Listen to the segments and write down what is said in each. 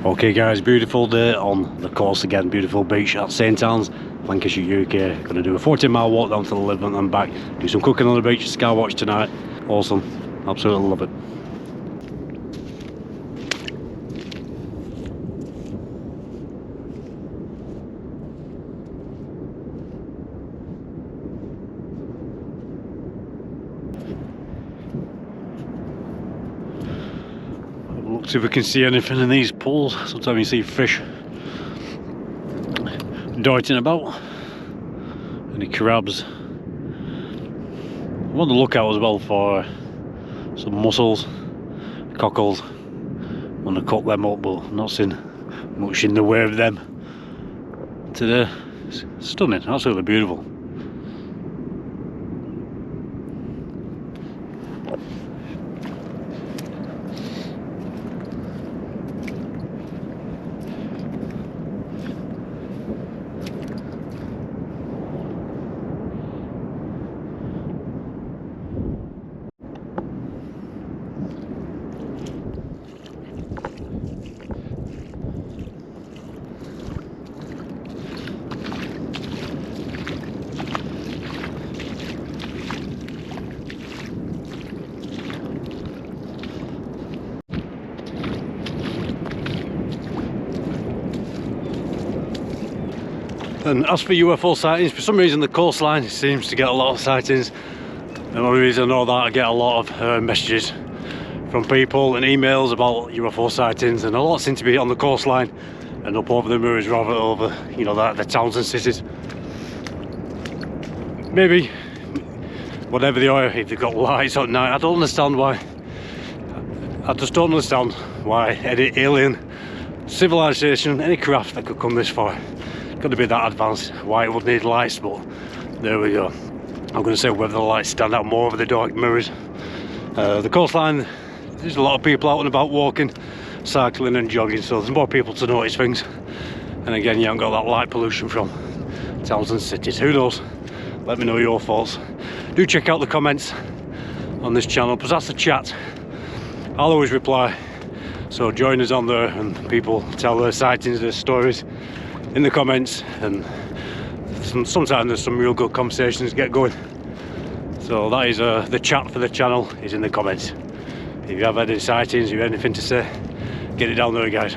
Okay guys, beautiful day on the coast again, beautiful beach at St Anne's, Lancashire, UK. Gonna do a 14-mile walk down to the Lytham and back, do some cooking on the beach, Skywatch tonight. Awesome, absolutely love it. See if we can see anything in these pools. Sometimes you see fish darting about, any crabs. I'm on the lookout as well for some mussels, cockles. I'm going to cook them up, but I'm not seeing much in the way of them today. It's stunning, absolutely beautiful. And as for UFO sightings, for some reason the coastline seems to get a lot of sightings. And the only reason I know that, I get a lot of messages from people and emails about UFO sightings, and a lot seem to be on the coastline and up over the mirrors rather than over, you know, the towns and cities. Maybe, whatever they are, if they've got lights at night, I don't understand why. I just don't understand why any alien civilization, any craft that could come this far, got to be that advanced, why it would need lights, but there we go. I'm going to say whether the lights stand out more over the dark mirrors. The coastline, there's a lot of people out and about walking, cycling and jogging, so there's more people to notice things. And again, you haven't got that light pollution from towns and cities. Who knows? Let me know your thoughts. Do check out the comments on this channel, because that's the chat. I'll always reply, so join us on there and people tell their sightings, their stories in the comments, and sometimes there's some real good conversations get going. So that is the chat for the channel is in the comments. If you have any sightings, you have anything to say, get it down there guys.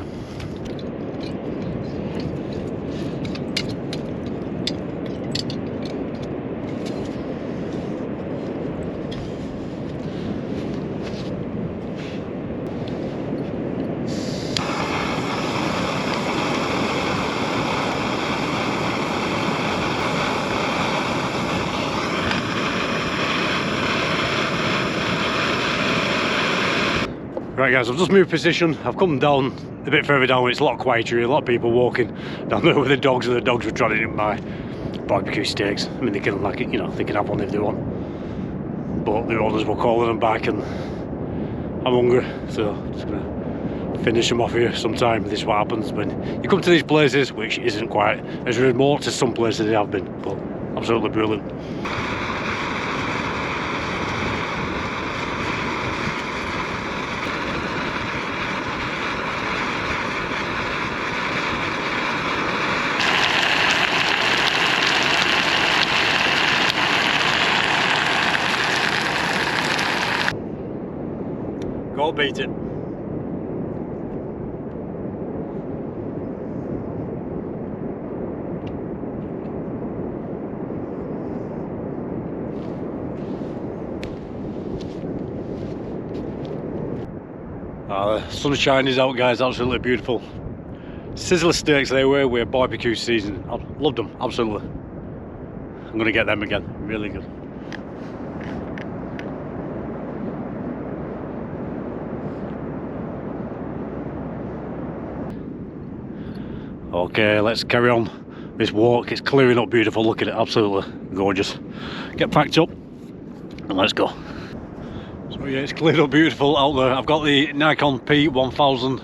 Right guys, I've just moved position. I've come down a bit further down where it's a lot quieter, a lot of people walking down there with the dogs, and the dogs were trying to eat my barbecue steaks. I mean, they can like it, you know, they can have one if they want, but the owners were calling them back, and I'm hungry, so I'm just gonna finish them off here sometime. This is what happens when you come to these places, which isn't quite as remote as some places they have been, but absolutely brilliant. Go beat it. The sunshine is out guys, absolutely beautiful. Sizzler steaks they were, we're barbecue season. I loved them, absolutely. I'm gonna get them again, really good. Okay, let's carry on this walk. It's clearing up beautiful, look at it, absolutely gorgeous. Get packed up and let's go. So yeah, it's cleared up beautiful out there. I've got the Nikon P1000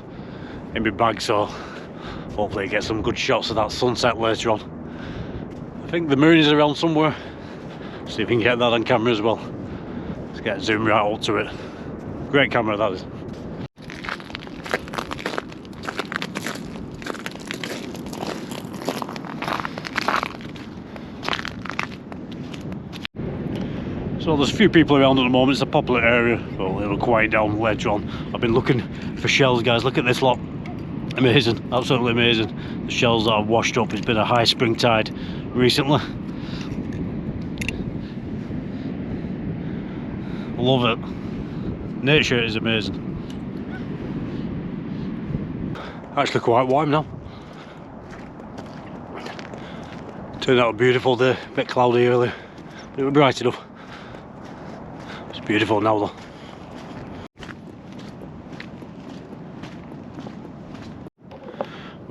in my bag, so hopefully get some good shots of that sunset later on. I think the moon is around somewhere. See if we can get that on camera as well. Let's get zoom right up to it. Great camera that is. So there's a few people around at the moment. It's a popular area, but it'll quiet down later on. I've been looking for shells, guys. Look at this lot. Amazing, absolutely amazing. The shells that have washed up. It's been a high spring tide recently. Love it. Nature is amazing. Actually quite warm now. Turned out a beautiful day. A bit cloudy earlier, but it was bright enough. It's beautiful now though.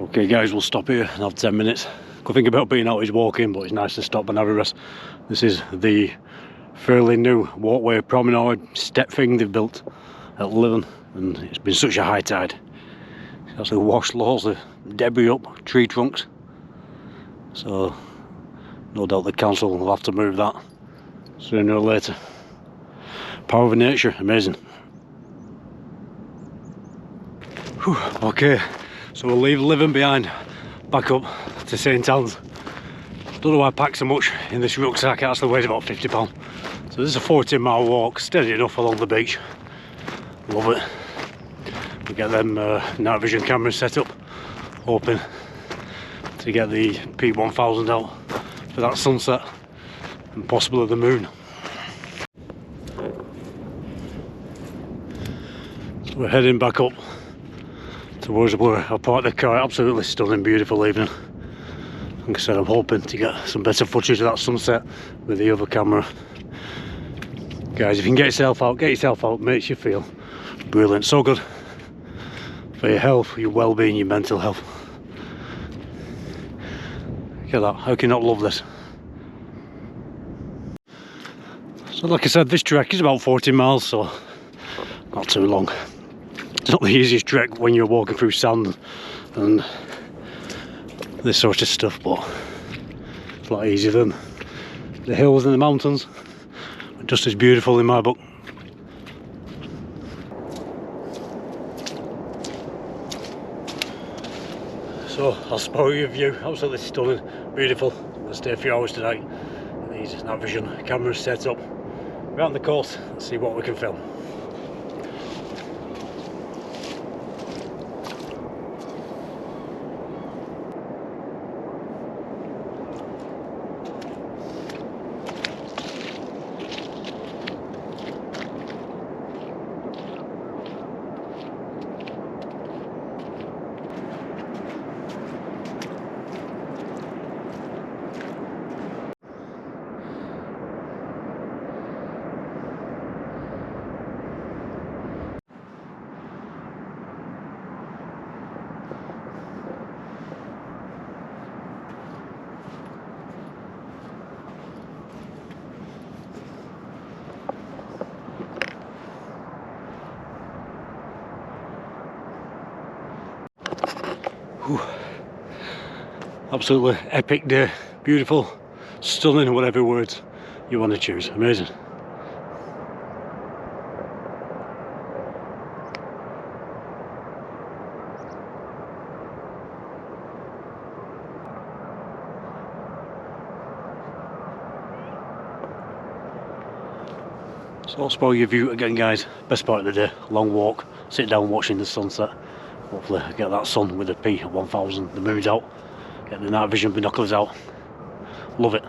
Okay guys, we'll stop here and have 10 minutes. Could think about being out is walking, but it's nice to stop and have a rest. This is the fairly new walkway promenade step thing they've built at Lytham, and it's been such a high tide. It's actually washed loads of debris up, tree trunks. So no doubt the council will have to move that sooner or later. Power of nature, amazing. Whew, okay, so we'll leave Lytham behind, back up to St Anne's. Don't know why I packed so much in this rucksack. It actually weighs about 50 pounds. So this is a 14-mile walk, steady enough along the beach. Love it. We get them night vision cameras set up, hoping to get the P1000 out for that sunset and possibly the moon. So we're heading back up towards where I parked the car. Absolutely stunning, beautiful evening. Like I said, I'm hoping to get some better footage of that sunset with the other camera. Guys, if you can get yourself out, makes you feel brilliant. So good for your health, your well-being, your mental health. Look at that, how can you not love this? So like I said, this trek is about 40 miles, so not too long. It's not the easiest trek when you're walking through sand and this sort of stuff, but it's a lot easier than the hills and the mountains. Just as beautiful in my book. So I'll spoil your view. Absolutely stunning, beautiful. We'll stay a few hours tonight. These night vision cameras set up around the coast. Let's see what we can film. Whew. Absolutely epic day, beautiful, stunning, whatever words you want to choose. Amazing. So I'll spoil your view again, guys. Best part of the day, long walk, sit down watching the sunset. Hopefully I get that sun with the P1000, the moon's out, get the night vision binoculars out. Love it.